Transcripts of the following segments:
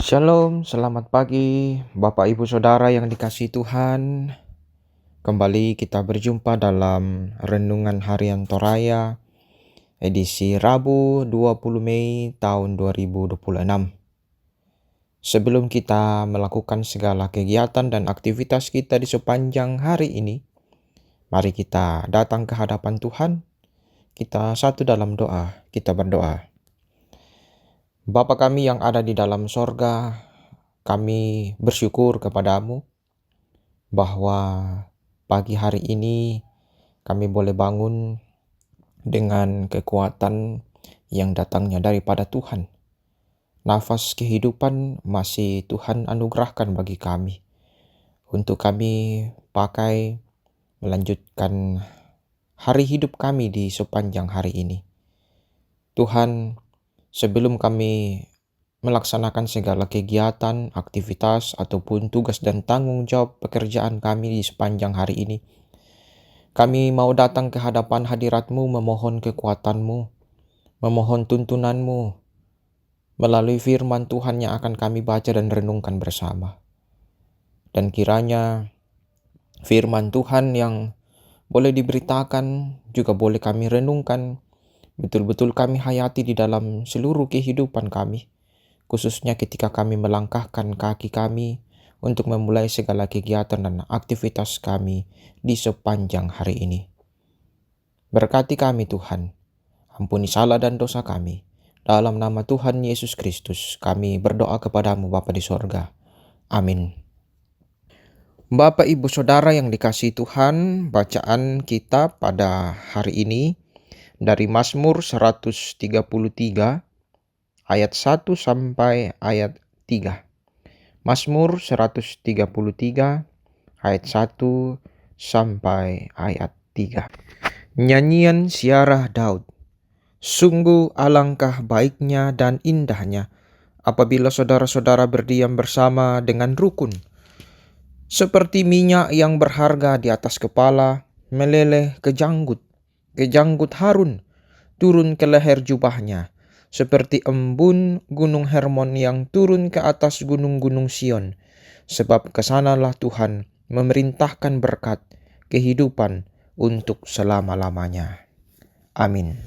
Shalom, selamat pagi Bapak Ibu Saudara yang dikasihi Tuhan. Kembali kita berjumpa dalam Renungan Harian Toraya edisi Rabu 20 Mei tahun 2026. Sebelum kita melakukan segala kegiatan dan aktivitas kita di sepanjang hari ini, mari kita datang ke hadapan Tuhan. Kita satu dalam doa, kita berdoa. Bapa kami yang ada di dalam sorga, kami bersyukur kepadamu bahwa pagi hari ini kami boleh bangun dengan kekuatan yang datangnya daripada Tuhan. Nafas kehidupan masih Tuhan anugerahkan bagi kami untuk kami pakai melanjutkan hari hidup kami di sepanjang hari ini. Tuhan, sebelum kami melaksanakan segala kegiatan, aktivitas, ataupun tugas dan tanggung jawab pekerjaan kami di sepanjang hari ini, kami mau datang ke hadapan hadirat-Mu memohon kekuatan-Mu, memohon tuntunan-Mu melalui firman Tuhan yang akan kami baca dan renungkan bersama. Dan kiranya firman Tuhan yang boleh diberitakan, juga boleh kami renungkan, betul-betul kami hayati di dalam seluruh kehidupan kami, khususnya ketika kami melangkahkan kaki kami untuk memulai segala kegiatan dan aktivitas kami di sepanjang hari ini. Berkati kami Tuhan, ampuni salah dan dosa kami. Dalam nama Tuhan Yesus Kristus, kami berdoa kepadamu Bapa di sorga. Amin. Bapak Ibu Saudara yang dikasihi Tuhan, bacaan kita pada hari ini dari Mazmur 133 ayat 1 sampai ayat 3. Mazmur 133 ayat 1 sampai ayat 3. Nyanyian Ziarah Daud. Sungguh alangkah baiknya dan indahnya apabila saudara-saudara berdiam bersama dengan rukun. Seperti minyak yang berharga di atas kepala, meleleh ke janggut Harun, turun ke leher jubahnya. Seperti embun gunung Hermon yang turun ke atas gunung-gunung Sion. Sebab kesanalah Tuhan memerintahkan berkat kehidupan untuk selama-lamanya. Amin.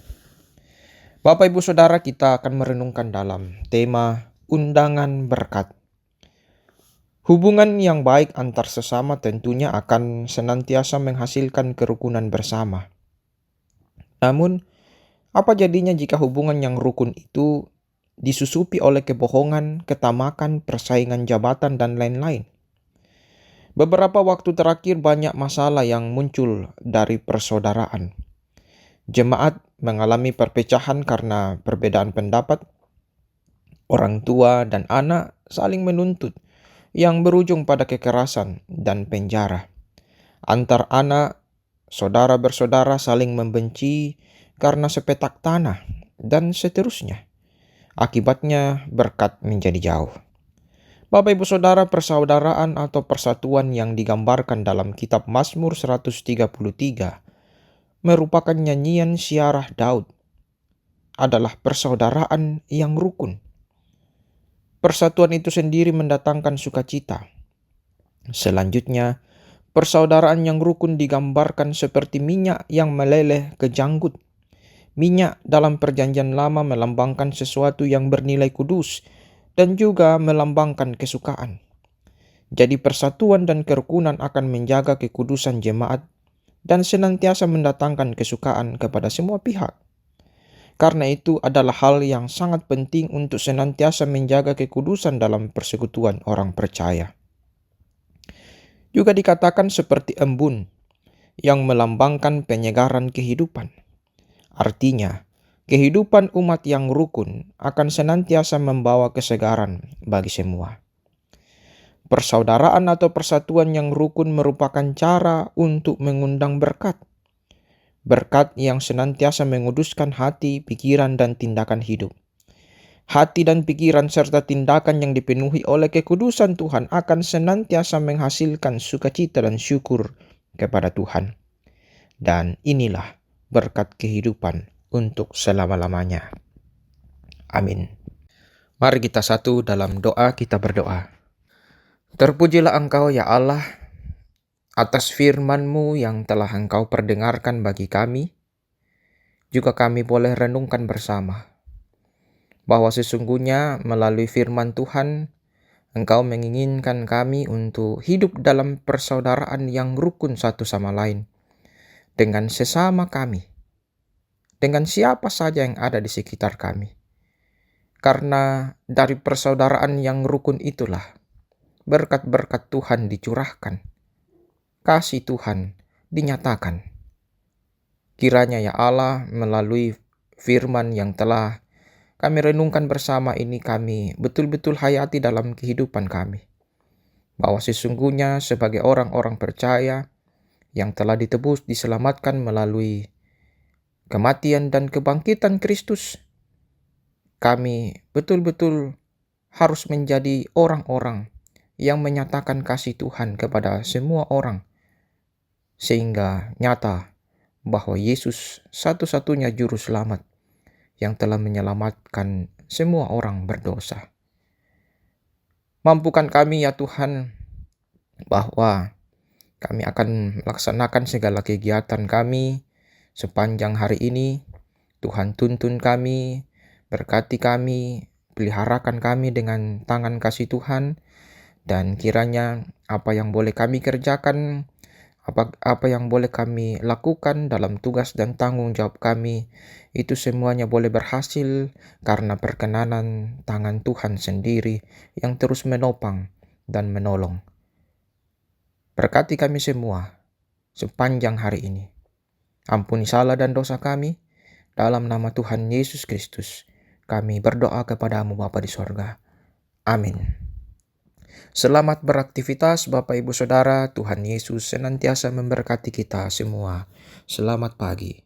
Bapak Ibu Saudara, kita akan merenungkan dalam tema undangan berkat. Hubungan yang baik antar sesama tentunya akan senantiasa menghasilkan kerukunan bersama. Namun, apa jadinya jika hubungan yang rukun itu disusupi oleh kebohongan, ketamakan, persaingan jabatan, dan lain-lain? Beberapa waktu terakhir banyak masalah yang muncul dari persaudaraan. Jemaat mengalami perpecahan karena perbedaan pendapat. Orang tua dan anak saling menuntut yang berujung pada kekerasan dan penjara. Antar anak, saudara bersaudara saling membenci karena sepetak tanah dan seterusnya. Akibatnya berkat menjadi jauh. Bapak Ibu Saudara, persaudaraan atau persatuan yang digambarkan dalam kitab Mazmur 133 merupakan nyanyian Ziarah Daud, adalah persaudaraan yang rukun. Persatuan itu sendiri mendatangkan sukacita. Selanjutnya, persaudaraan yang rukun digambarkan seperti minyak yang meleleh ke janggut. Minyak dalam perjanjian lama melambangkan sesuatu yang bernilai kudus dan juga melambangkan kesukaan. Jadi persatuan dan kerukunan akan menjaga kekudusan jemaat dan senantiasa mendatangkan kesukaan kepada semua pihak. Karena itu adalah hal yang sangat penting untuk senantiasa menjaga kekudusan dalam persekutuan orang percaya. Juga dikatakan seperti embun yang melambangkan penyegaran kehidupan. Artinya, kehidupan umat yang rukun akan senantiasa membawa kesegaran bagi semua. Persaudaraan atau persatuan yang rukun merupakan cara untuk mengundang berkat. Berkat yang senantiasa menguduskan hati, pikiran, dan tindakan hidup. Hati dan pikiran serta tindakan yang dipenuhi oleh kekudusan Tuhan akan senantiasa menghasilkan sukacita dan syukur kepada Tuhan. Dan inilah berkat kehidupan untuk selama-lamanya. Amin. Mari kita satu dalam doa, kita berdoa. Terpujilah Engkau ya Allah atas firman-Mu yang telah Engkau perdengarkan bagi kami. Juga kami boleh renungkan bersama bahwa sesungguhnya melalui firman Tuhan, Engkau menginginkan kami untuk hidup dalam persaudaraan yang rukun satu sama lain dengan sesama kami, dengan siapa saja yang ada di sekitar kami. Karena dari persaudaraan yang rukun itulah berkat-berkat Tuhan dicurahkan, kasih Tuhan dinyatakan. Kiranya ya Allah, melalui firman yang telah kami renungkan bersama ini, kami betul-betul hayati dalam kehidupan kami. Bahwa sesungguhnya sebagai orang-orang percaya yang telah ditebus, diselamatkan melalui kematian dan kebangkitan Kristus, kami betul-betul harus menjadi orang-orang yang menyatakan kasih Tuhan kepada semua orang, sehingga nyata bahwa Yesus satu-satunya juru selamat yang telah menyelamatkan semua orang berdosa. Mampukan kami ya Tuhan, bahwa kami akan melaksanakan segala kegiatan kami sepanjang hari ini. Tuhan tuntun kami, berkati kami, peliharakan kami dengan tangan kasih Tuhan, dan kiranya apa yang boleh kami kerjakan, apa yang boleh kami lakukan dalam tugas dan tanggung jawab kami, itu semuanya boleh berhasil karena perkenanan tangan Tuhan sendiri yang terus menopang dan menolong. Berkati kami semua sepanjang hari ini. Ampuni salah dan dosa kami. Dalam nama Tuhan Yesus Kristus, kami berdoa kepadamu Bapa di sorga. Amin. Selamat beraktivitas Bapak Ibu Saudara. Tuhan Yesus senantiasa memberkati kita semua. Selamat pagi.